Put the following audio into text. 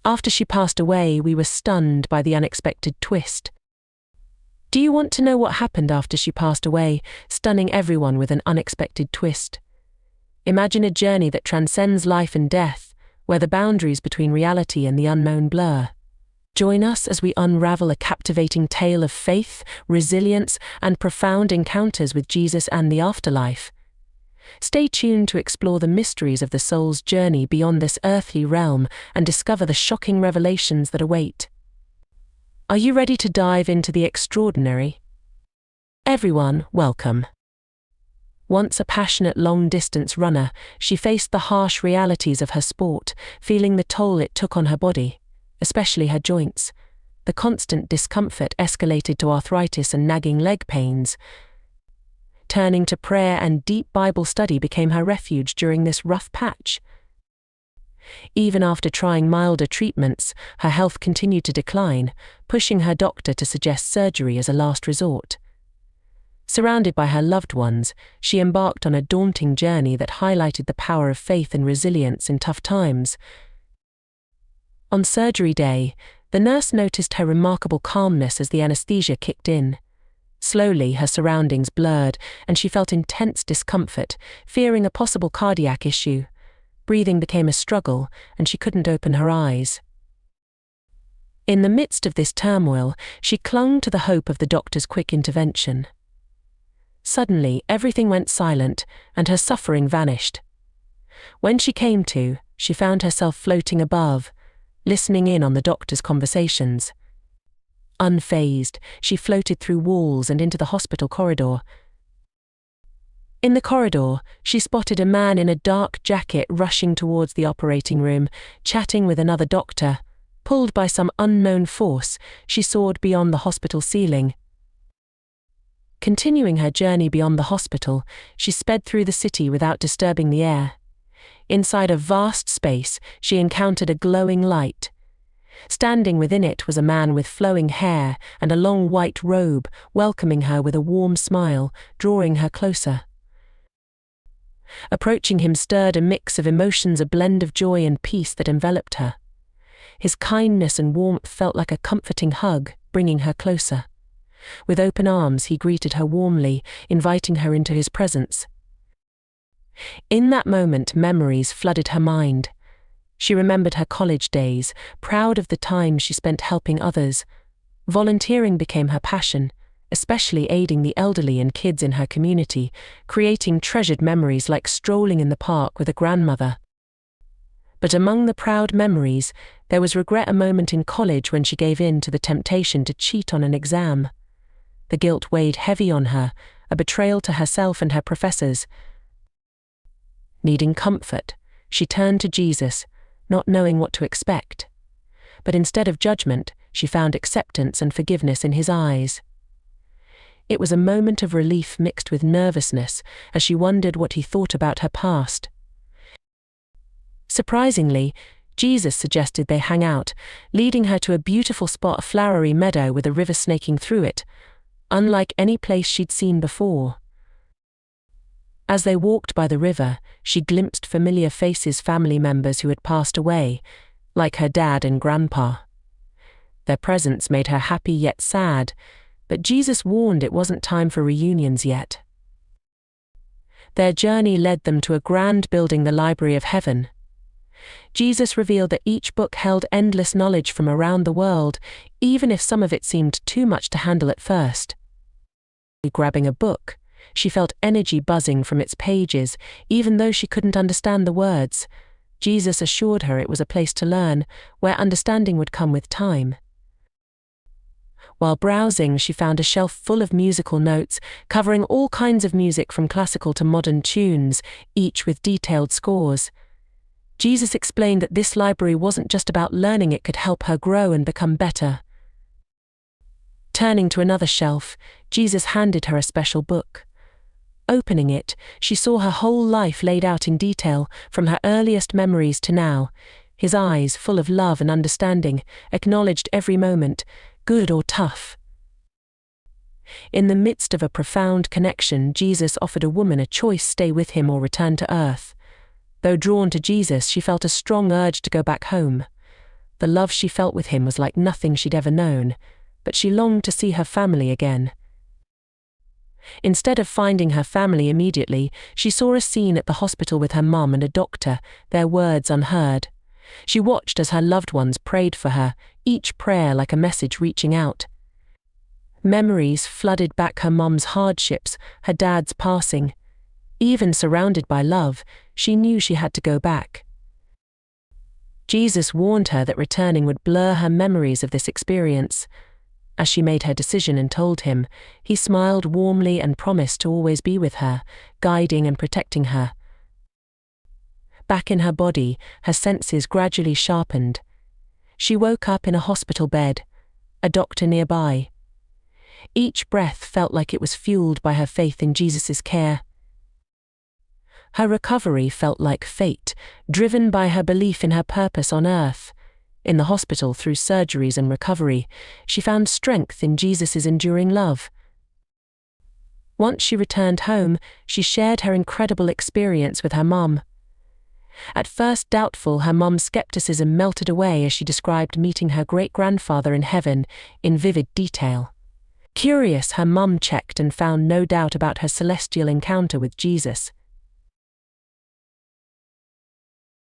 After she passed away, we were stunned by the unexpected twist. Do you want to know what happened after she passed away, stunning everyone with an unexpected twist? Imagine a journey that transcends life and death, where the boundaries between reality and the unknown blur. Join us as we unravel a captivating tale of faith, resilience, and profound encounters with Jesus and the afterlife. Stay tuned to explore the mysteries of the soul's journey beyond this earthly realm and discover the shocking revelations that await. Are you ready to dive into the extraordinary? Everyone, welcome. Once a passionate long-distance runner, she faced the harsh realities of her sport, feeling the toll it took on her body, especially her joints. The constant discomfort escalated to arthritis and nagging leg pains. Turning to prayer and deep Bible study became her refuge during this rough patch. Even after trying milder treatments, her health continued to decline, pushing her doctor to suggest surgery as a last resort. Surrounded by her loved ones, she embarked on a daunting journey that highlighted the power of faith and resilience in tough times. On surgery day, the nurse noticed her remarkable calmness as the anesthesia kicked in. Slowly, her surroundings blurred, and she felt intense discomfort, fearing a possible cardiac issue. Breathing became a struggle, and she couldn't open her eyes. In the midst of this turmoil, she clung to the hope of the doctor's quick intervention. Suddenly, everything went silent, and her suffering vanished. When she came to, she found herself floating above, listening in on the doctor's conversations. Unfazed, she floated through walls and into the hospital corridor. In the corridor, she spotted a man in a dark jacket rushing towards the operating room, chatting with another doctor. Pulled by some unknown force, she soared beyond the hospital ceiling. Continuing her journey beyond the hospital, she sped through the city without disturbing the air. Inside a vast space, she encountered a glowing light. Standing within it was a man with flowing hair and a long white robe, welcoming her with a warm smile, drawing her closer. Approaching him stirred a mix of emotions, a blend of joy and peace that enveloped her. His kindness and warmth felt like a comforting hug, bringing her closer. With open arms, he greeted her warmly, inviting her into his presence. In that moment, memories flooded her mind. She remembered her college days, proud of the time she spent helping others. Volunteering became her passion, especially aiding the elderly and kids in her community, creating treasured memories like strolling in the park with a grandmother. But among the proud memories, there was regret, a moment in college when she gave in to the temptation to cheat on an exam. The guilt weighed heavy on her, a betrayal to herself and her professors. Needing comfort, she turned to Jesus, not knowing what to expect. But instead of judgment, she found acceptance and forgiveness in his eyes. It was a moment of relief mixed with nervousness as she wondered what he thought about her past. Surprisingly, Jesus suggested they hang out, leading her to a beautiful spot, a flowery meadow with a river snaking through it, unlike any place she'd seen before. As they walked by the river, she glimpsed familiar faces, family members who had passed away, like her dad and grandpa. Their presence made her happy yet sad, but Jesus warned it wasn't time for reunions yet. Their journey led them to a grand building, the Library of Heaven. Jesus revealed that each book held endless knowledge from around the world, even if some of it seemed too much to handle at first. Grabbing a book, she felt energy buzzing from its pages, even though she couldn't understand the words. Jesus assured her it was a place to learn, where understanding would come with time. While browsing, she found a shelf full of musical notes, covering all kinds of music from classical to modern tunes, each with detailed scores. Jesus explained that this library wasn't just about learning, it could help her grow and become better. Turning to another shelf, Jesus handed her a special book. Opening it, she saw her whole life laid out in detail, from her earliest memories to now. His eyes, full of love and understanding, acknowledged every moment, good or tough. In the midst of a profound connection, Jesus offered a woman a choice: stay with him or return to earth. Though drawn to Jesus, she felt a strong urge to go back home. The love she felt with him was like nothing she'd ever known, but she longed to see her family again. Instead of finding her family immediately, she saw a scene at the hospital with her mum and a doctor, their words unheard. She watched as her loved ones prayed for her, each prayer like a message reaching out. Memories flooded back her mum's hardships, her dad's passing. Even surrounded by love, she knew she had to go back. Jesus warned her that returning would blur her memories of this experience. As she made her decision and told him, he smiled warmly and promised to always be with her, guiding and protecting her. Back in her body, her senses gradually sharpened. She woke up in a hospital bed, a doctor nearby. Each breath felt like it was fueled by her faith in Jesus' care. Her recovery felt like fate, driven by her belief in her purpose on earth. In the hospital, through surgeries and recovery, she found strength in Jesus' enduring love. Once she returned home, she shared her incredible experience with her mum. At first doubtful, her mum's skepticism melted away as she described meeting her great-grandfather in heaven in vivid detail. Curious, her mum checked and found no doubt about her celestial encounter with Jesus.